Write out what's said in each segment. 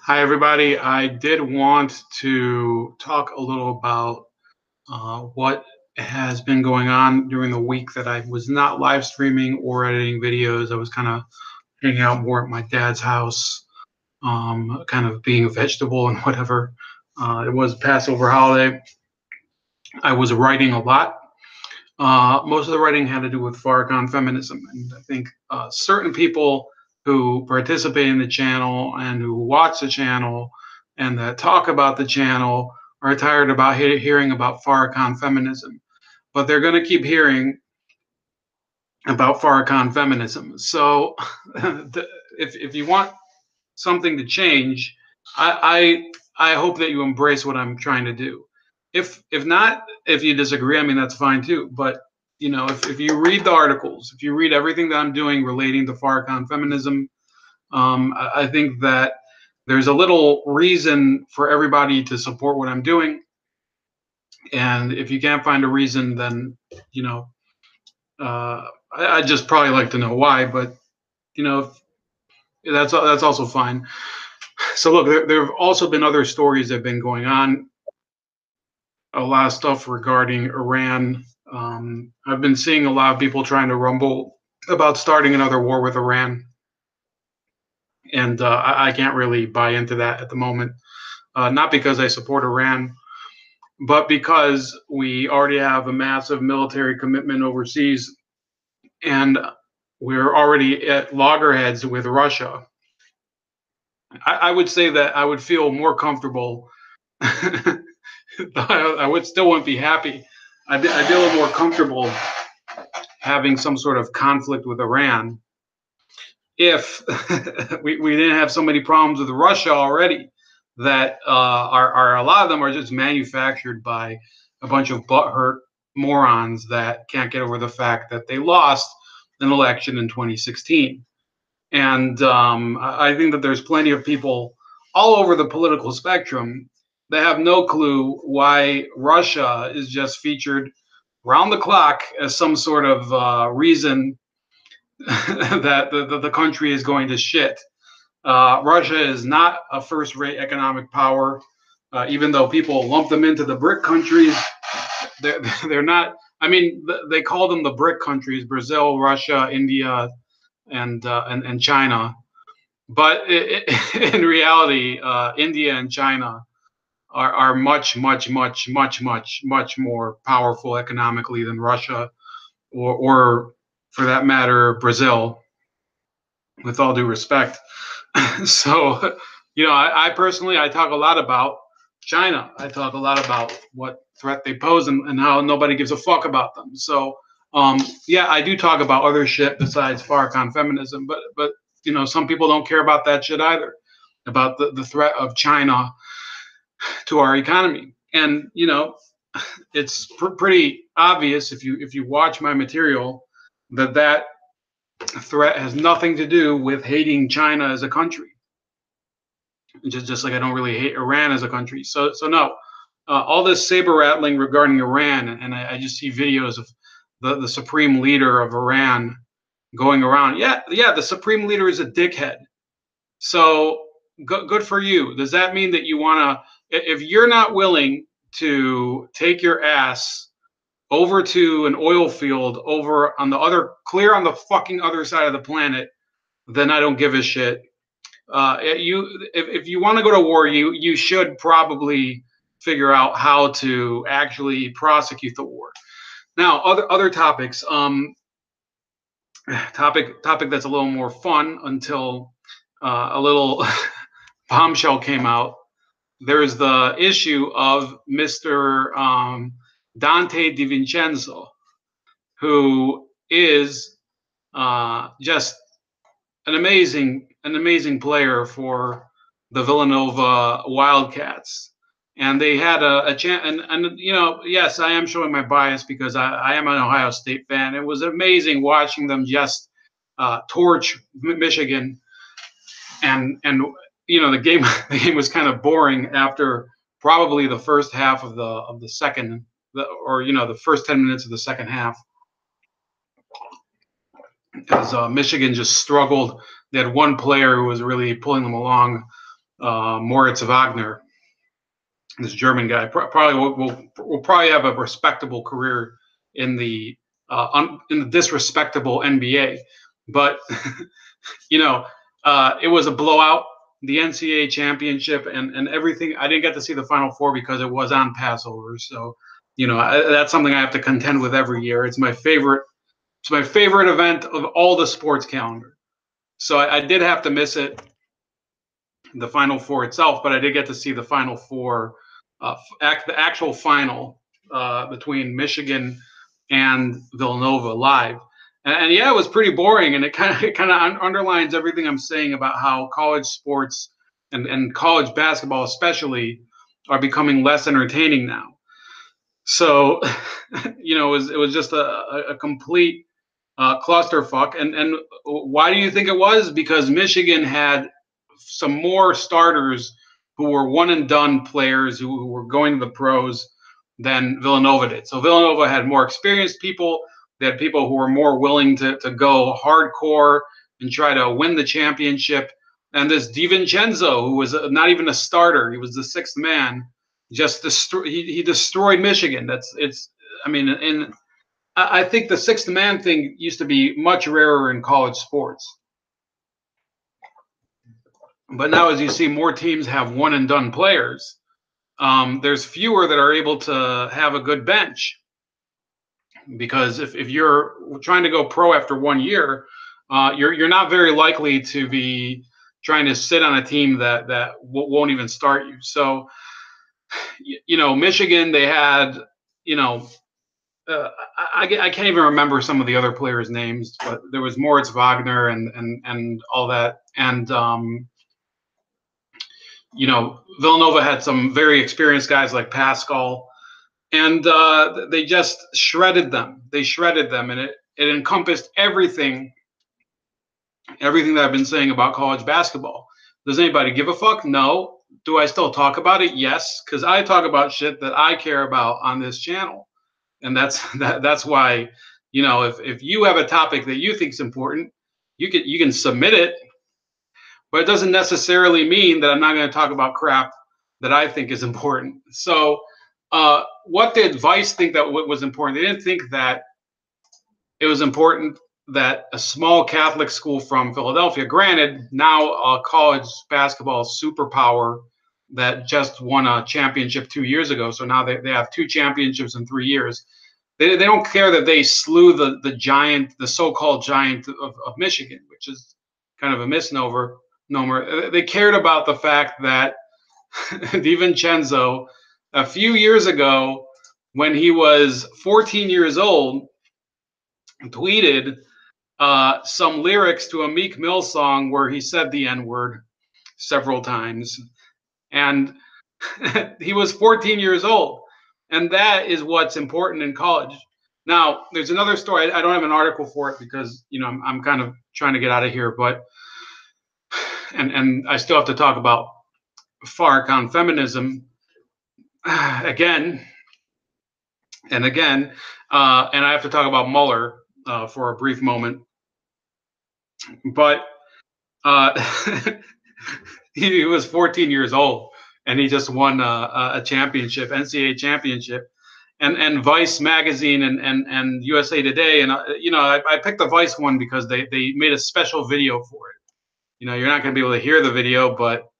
Hi, everybody. I did want to talk a little about what has been going on during the week that I was not live streaming or editing videos. I was kind of hanging out more at my dad's house, kind of being a vegetable and whatever. It was Passover holiday. I was writing a lot. Most of the writing had to do with Farrakhan feminism, and I think certain people who participate in the channel and who watch the channel and that talk about the channel are tired about hearing about Farrakhan feminism, but they're going to keep hearing about Farrakhan feminism. So, if you want something to change, I hope that you embrace what I'm trying to do. If not, if you disagree, I mean that's fine too. But if you read the articles, if you read everything that I'm doing relating to Farrakhan feminism, I think that there's a little reason for everybody to support what I'm doing. And if you can't find a reason, then you know, I'd just probably like to know why. But that's also fine. So look, there have also been other stories that have been going on. A lot of stuff regarding Iran. I've been seeing a lot of people trying to rumble about starting another war with Iran, and I can't really buy into that at the moment. Not because I support Iran, but because we already have a massive military commitment overseas, and we're already at loggerheads with Russia. I would say that I would feel more comfortable. I would still wouldn't be happy. I'd be a little more comfortable having some sort of conflict with Iran if we didn't have so many problems with Russia already that are a lot of them are just manufactured by a bunch of butthurt morons that can't get over the fact that they lost an election in 2016. And I think that there's plenty of people all over the political spectrum that have no clue why Russia is just featured round the clock as some sort of reason that the country is going to shit. Russia is not a first-rate economic power, even though people lump them into the BRIC countries. They're not. I mean, they call them the BRIC countries: Brazil, Russia, India, and China. But in reality, India and China are much, much, much, much, much, much more powerful economically than Russia, or for that matter, Brazil. With all due respect. So, I personally I talk a lot about China. I talk a lot about what threat they pose and how nobody gives a fuck about them. So, yeah, I do talk about other shit besides Farrakhan feminism, but some people don't care about that shit either, about the threat of China to our economy. And it's pretty obvious if you watch my material that threat has nothing to do with hating China as a country. Just like I don't really hate Iran as a country. So no, all this saber rattling regarding Iran, and I just see videos of the supreme leader of Iran going around. Yeah, the supreme leader is a dickhead. So good for you. Does that mean that you want to? If you're not willing to take your ass over to an oil field over on the other, clear on the fucking other side of the planet, then I don't give a shit. If you want to go to war, you should probably figure out how to actually prosecute the war. Now, other topics. Topic that's a little more fun until a little bombshell came out. There's the issue of Mr. Dante DiVincenzo, who is just an amazing player for the Villanova Wildcats. And they had a chance, and yes, I am showing my bias because I am an Ohio State fan. It was amazing watching them just torch Michigan, and the game was kind of boring after probably the first half of the second, or the first 10 minutes of the second half, as Michigan just struggled. They had one player who was really pulling them along, Moritz Wagner, this German guy. Probably will probably have a respectable career in the disrespectable NBA. But it was a blowout. The NCAA championship and everything. I didn't get to see the Final Four because it was on Passover. So, that's something I have to contend with every year. It's my favorite. It's my favorite event of all the sports calendar. So I did have to miss it, the Final Four itself, but I did get to see the Final Four, the actual final between Michigan and Villanova live. And yeah, it was pretty boring, and it kind of underlines everything I'm saying about how college sports and college basketball especially are becoming less entertaining now. So, it was just a complete clusterfuck. And why do you think it was? Because Michigan had some more starters who were one and done players who were going to the pros than Villanova did. So Villanova had more experienced people. They had people who were more willing to go hardcore and try to win the championship. And this DiVincenzo, who was not even a starter, he was the sixth man, just he destroyed Michigan. I think the sixth man thing used to be much rarer in college sports. But now, as you see more teams have one and done players, there's fewer that are able to have a good bench. Because if you're trying to go pro after 1 year, you're not very likely to be trying to sit on a team that won't even start you. So, Michigan, they had, I can't even remember some of the other players' names, but there was Moritz Wagner and all that. And, Villanova had some very experienced guys like Pascal, and they just shredded them. They shredded them, and it encompassed everything that I've been saying about college basketball. Does anybody give a fuck? No. Do I still talk about it? Yes, because I talk about shit that I care about on this channel. And that's why, if you have a topic that you think is important, you can submit it, but it doesn't necessarily mean that I'm not going to talk about crap that I think is important. So, what did Vice think that was important? They didn't think that it was important that a small Catholic school from Philadelphia, granted, now a college basketball superpower that just won a championship 2 years ago. So now they have 2 championships in 3 years. They don't care that they slew the giant, the so-called giant of Michigan, which is kind of a misnomer. They cared about the fact that DiVincenzo, a few years ago, when he was 14 years old, tweeted some lyrics to a Meek Mill song where he said the N-word several times. And he was 14 years old. And that is what's important in college. Now, there's another story. I don't have an article for it because, I'm kind of trying to get out of here. But, and I still have to talk about Farrakhan feminism again and again. And I have to talk about Mueller for a brief moment. But he was 14 years old, and he just won a championship, NCAA championship, and Vice magazine and USA Today, and I picked the Vice one because they made a special video for it. You're not going to be able to hear the video, but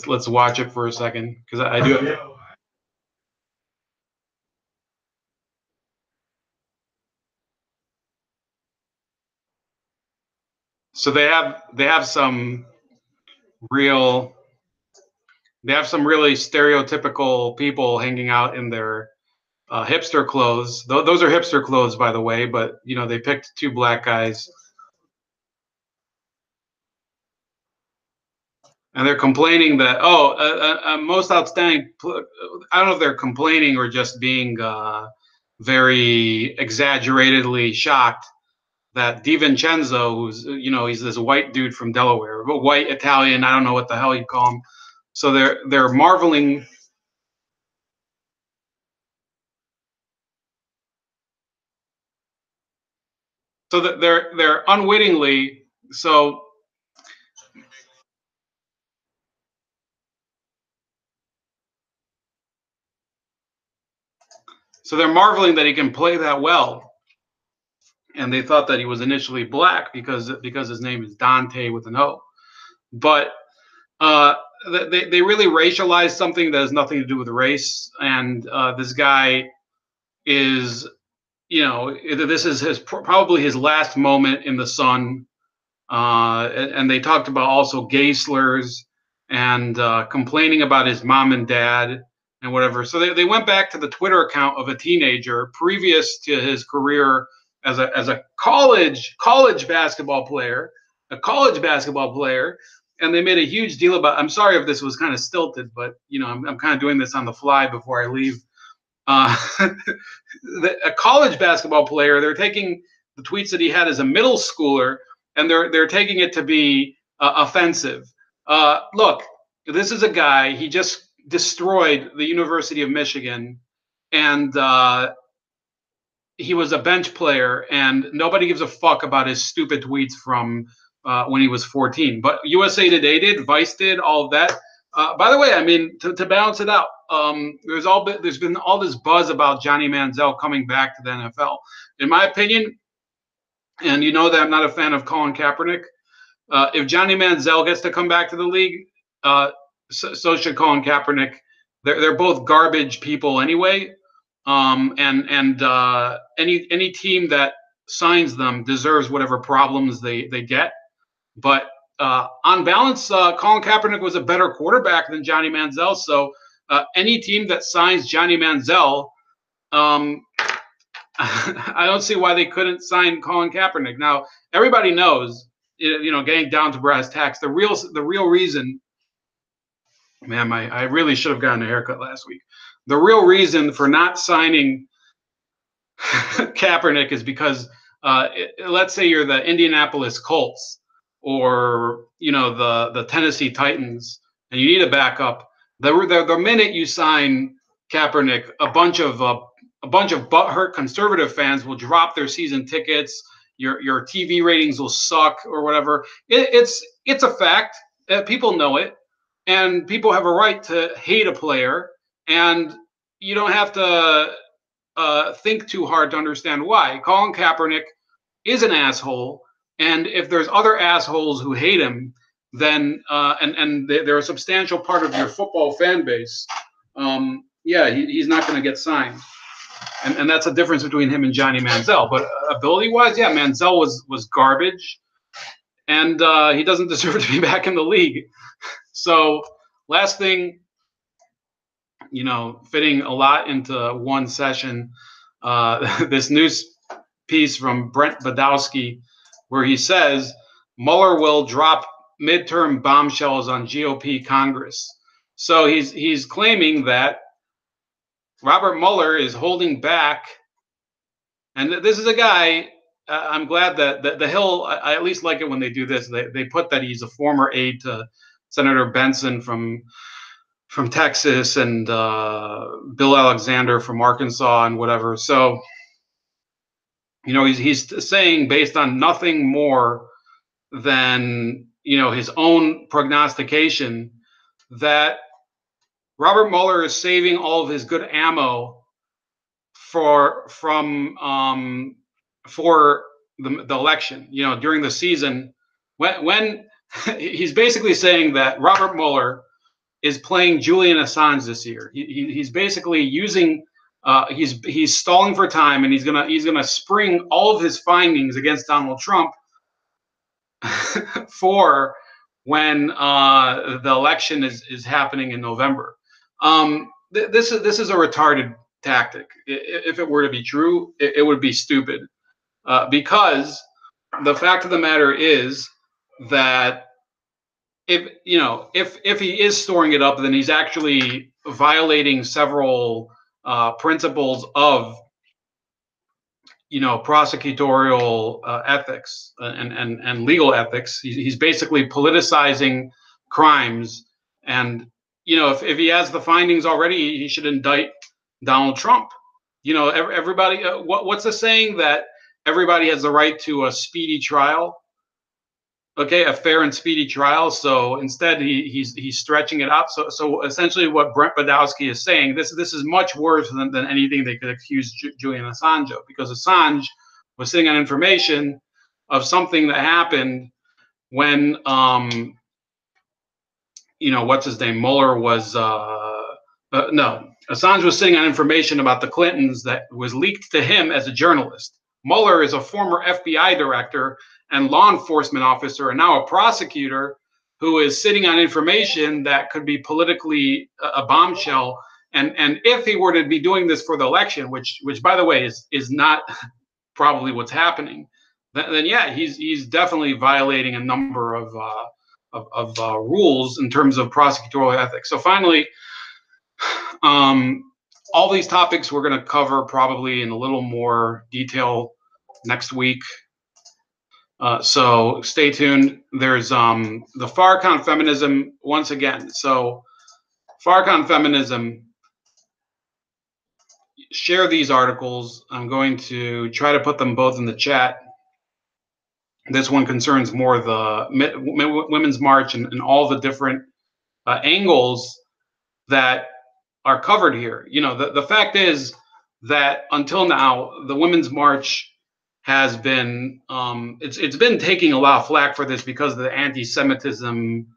let's watch it for a second because I do. So they have some real. They have some really stereotypical people hanging out in their hipster clothes. Those are hipster clothes, by the way, but they picked 2 black guys, and they're complaining that most outstanding. I don't know if they're complaining or just being very exaggeratedly shocked that DiVincenzo, who's he's this white dude from Delaware, but white Italian. I don't know what the hell you call him. So they're marveling. So that they're unwittingly. So So they're marveling that he can play that well. And they thought that he was initially black because his name is Dante with an O. But they really racialized something that has nothing to do with race. And this guy is, this is probably his last moment in the sun. And they talked about also gay slurs and complaining about his mom and dad and whatever. So they went back to the Twitter account of a teenager previous to his career as a college basketball player, and they made a huge deal about. I'm sorry if this was kind of stilted, but I'm kind of doing this on the fly before I leave. A college basketball player. They're taking the tweets that he had as a middle schooler, and they're taking it to be offensive. Look, this is a guy. He just destroyed the University of Michigan, and he was a bench player, and nobody gives a fuck about his stupid tweets from when he was 14. But USA Today did, Vice did, all of that. By the way, I mean, to balance it out, there's been all this buzz about Johnny Manziel coming back to the NFL. In my opinion, and you know that I'm not a fan of Colin Kaepernick, if Johnny Manziel gets to come back to the league, so should Colin Kaepernick. They're both garbage people anyway. And any team that signs them deserves whatever problems they get. But on balance, Colin Kaepernick was a better quarterback than Johnny Manziel. So any team that signs Johnny Manziel, I don't see why they couldn't sign Colin Kaepernick. Now everybody knows, getting down to brass tacks, the real reason. Man, I really should have gotten a haircut last week. The real reason for not signing Kaepernick is because let's say you're the Indianapolis Colts or the Tennessee Titans, and you need a backup. The minute you sign Kaepernick, a bunch of butthurt conservative fans will drop their season tickets. Your TV ratings will suck or whatever. It's a fact. People know it, and people have a right to hate a player, and you don't have to think too hard to understand why. Colin Kaepernick is an asshole, and if there's other assholes who hate him, then and they're a substantial part of your football fan base, he's not going to get signed, and that's a difference between him and Johnny Manziel. But ability-wise, Manziel was garbage, and he doesn't deserve to be back in the league. So last thing, fitting a lot into one session, this news piece from Brent Badowski, where he says Mueller will drop midterm bombshells on GOP Congress. So he's claiming that Robert Mueller is holding back, and this is a guy. I'm glad that the Hill. I at least like it when they do this. They put that he's a former aide to Senator Benson from Texas and Bill Alexander from Arkansas and whatever. So, he's saying, based on nothing more than, his own prognostication, that Robert Mueller is saving all of his good ammo for the election, during the season, when he's basically saying that Robert Mueller is playing Julian Assange this year. He's basically using he's stalling for time, and he's gonna spring all of his findings against Donald Trump for when the election is happening in November. This is a retarded tactic. If it were to be true, it would be stupid, because the fact of the matter is that if he is storing it up, then he's actually violating several principles of prosecutorial ethics and legal ethics. He's basically politicizing crimes, and if he has the findings already, he should indict Donald Trump. Everybody. What's the saying that everybody has the right to a speedy trial? okay, a fair and speedy trial. So instead, he's stretching it out. So essentially, what Brent Badowski is saying, this is much worse than anything they could accuse Julian Assange of, because Assange was sitting on information of something that happened when what's his name, Mueller was no, Assange was sitting on information about the Clintons that was leaked to him as a journalist. Mueller is a former FBI director and law enforcement officer, and now a prosecutor who is sitting on information that could be politically a bombshell. And if he were to be doing this for the election, which by the way is not probably what's happening, then yeah, he's definitely violating a number of rules in terms of prosecutorial ethics. So finally, all these topics we're going to cover probably in a little more detail next week. So stay tuned. There's the Farrakhan feminism once again. So Farrakhan feminism, share these articles. I'm going to try to put them both in the chat. This one concerns more the Women's March and all the different angles that are covered here. The fact is that until now, the Women's March has been it's been taking a lot of flack for this because of the anti-Semitism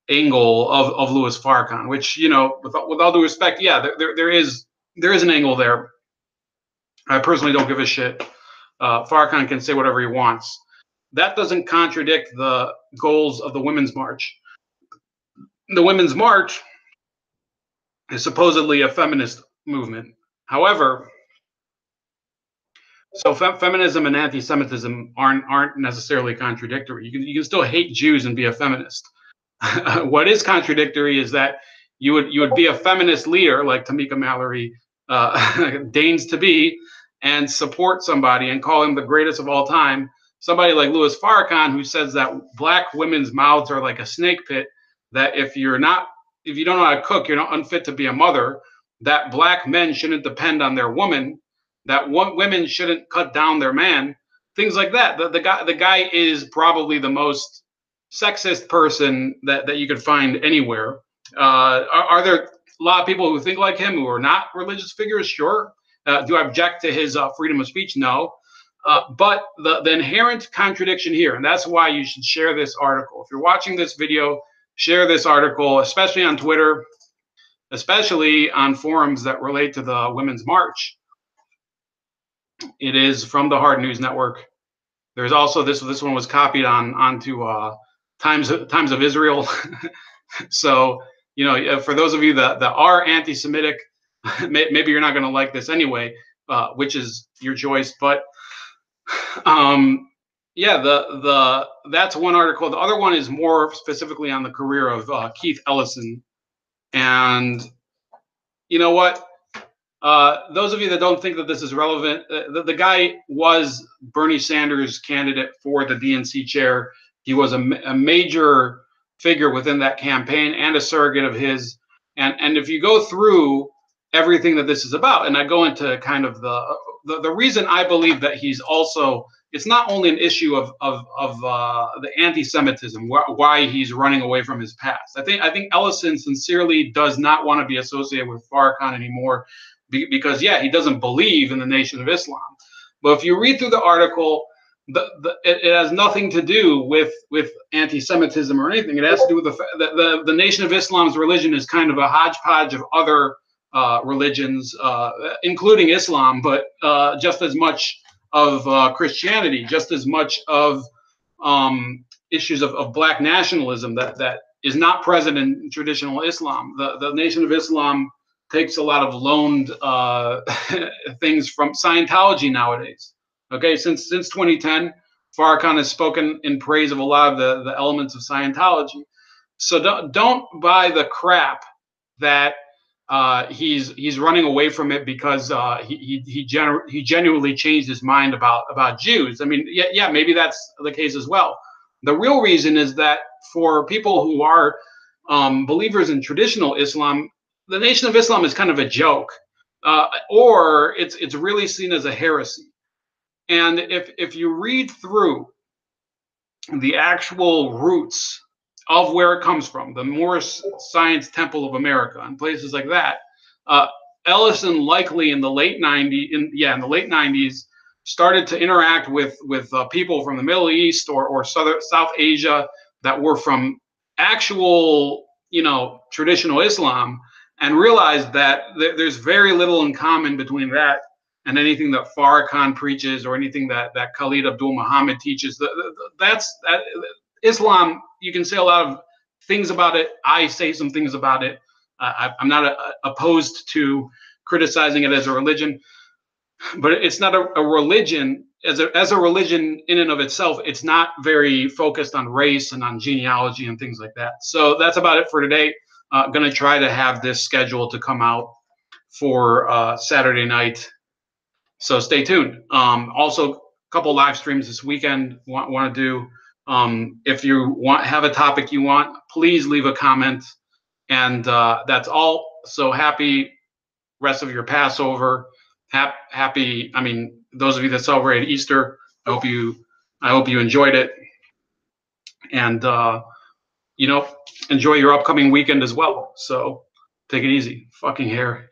angle of Louis Farrakhan, which, with all due respect, yeah, there is an angle there. I personally don't give a shit. Farrakhan can say whatever he wants. That doesn't contradict the goals of the Women's March. The Women's March is supposedly a feminist movement. However, so feminism and anti-Semitism aren't necessarily contradictory. You can still hate Jews and be a feminist. What is contradictory is that you would be a feminist leader like Tamika Mallory deigns to be, and support somebody and call him the greatest of all time. Somebody like Louis Farrakhan, who says that black women's mouths are like a snake pit, that if you don't know how to cook, you're not unfit to be a mother, that black men shouldn't depend on their woman, that women shouldn't cut down their man, things like that. The guy is probably the most sexist person that you could find anywhere. Are there a lot of people who think like him who are not religious figures? Sure. Do I object to his freedom of speech? No. But the inherent contradiction here, and that's why you should share this article. If you're watching this video, share this article, especially on Twitter, especially on forums that relate to the Women's March. It is from the Hard News Network. There's also this one was copied onto Times of Israel. So, for those of you that are anti-Semitic, maybe you're not going to like this anyway, which is your choice. But yeah, that's one article. The other one is more specifically on the career of Keith Ellison. And you know what? Those of you that don't think that this is relevant, the guy was Bernie Sanders' candidate for the DNC chair. He was a major figure within that campaign and a surrogate of his. And if you go through everything that this is about, and I go into kind of the reason I believe that he's also, it's not only an issue of the anti-Semitism, why he's running away from his past. I think Ellison sincerely does not want to be associated with Farrakhan anymore, because yeah, he doesn't believe in the Nation of Islam. But if you read through the article, it has nothing to do with anti-Semitism or anything. It has to do with the fact that the Nation of Islam's religion is kind of a hodgepodge of other religions, including Islam, but just as much of Christianity, just as much of issues of black nationalism that is not present in traditional Islam. The Nation of Islam takes a lot of loaned things from Scientology nowadays. Okay, since 2010, Farrakhan has spoken in praise of a lot of the elements of Scientology. So don't buy the crap that he's running away from it because he genuinely changed his mind about Jews. I mean, yeah, maybe that's the case as well. The real reason is that for people who are believers in traditional Islam, the Nation of Islam is kind of a joke, or it's really seen as a heresy. And if you read through the actual roots of where it comes from, the Moorish Science Temple of America and places like that, Ellison likely in the late 90s, in the late 90s, started to interact with people from the Middle East or South Asia that were from actual, traditional Islam, and realized that there's very little in common between that and anything that Farrakhan preaches or anything that Khalid Abdul Muhammad teaches. That's Islam. You can say a lot of things about it. I say some things about it. I'm not opposed to criticizing it as a religion, but it's not a religion as a religion in and of itself. It's not very focused on race and on genealogy and things like that. So that's about it for today. Going to try to have this schedule to come out for Saturday night. So stay tuned. Also, a couple live streams this weekend. Want to do. If you have a topic you want, please leave a comment. And that's all. So happy rest of your Passover. Happy. I mean, those of you that celebrate Easter, I hope you enjoyed it. And enjoy your upcoming weekend as well. So take it easy. Fucking hair.